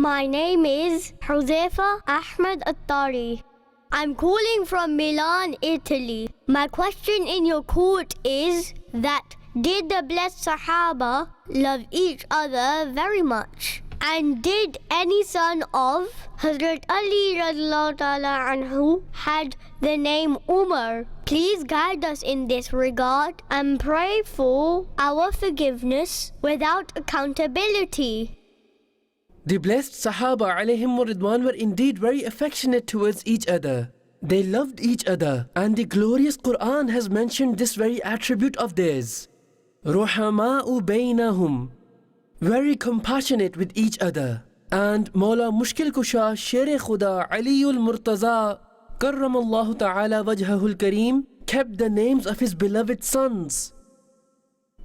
My name is Huzaifa Ahmed Attari. I'm calling from Milan, Italy. My question in your court is that did the blessed Sahaba love each other very much? And did any son of Hazrat Ali radiallahu ta'ala anhu had the name Umar? Please guide us in this regard and pray for our forgiveness without accountability. The blessed Sahaba alayhim ridwan were indeed very affectionate towards each other. They loved each other, and the glorious Quran has mentioned this very attribute of theirs. Ruhama'u baynahum, very compassionate with each other. And Mawla Mushkil Kusha Sher Khuda Aliul Murtaza Karramallahu Ta'ala Wajhahul Kareem kept the names of his beloved sons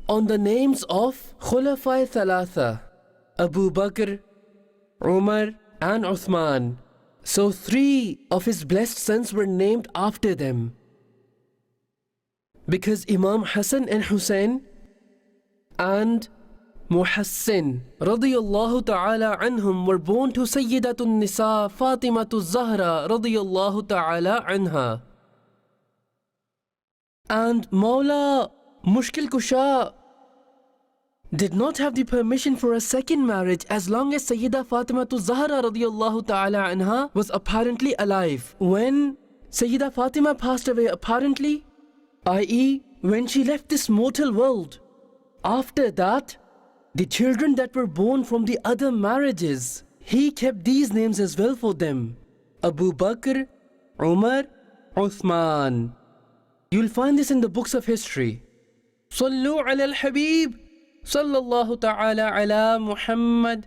on the names of Khulafai Thalatha, Abu Bakr, Umar and Uthman. So 3 of his blessed sons were named after them. Because Imam Hassan and Hussein and Muhassin radiyallahu ta'ala anhum were born to Sayyidatun Nisa Fatimatu Zahra radiyallahu ta'ala anha. And Mawla Mushkil Kusha did not have the permission for a second marriage as long as Sayyida Fatimatu Zahra radiyallahu ta'ala anha was apparently alive. When Sayyida Fatima passed away apparently, i.e. when she left this mortal world, after that, the children that were born from the other marriages, he kept these names as well for them. Abu Bakr, Umar, Uthman. You'll find this in the books of history. Sallu ala al-Habib, sallallahu ta'ala ala Muhammad.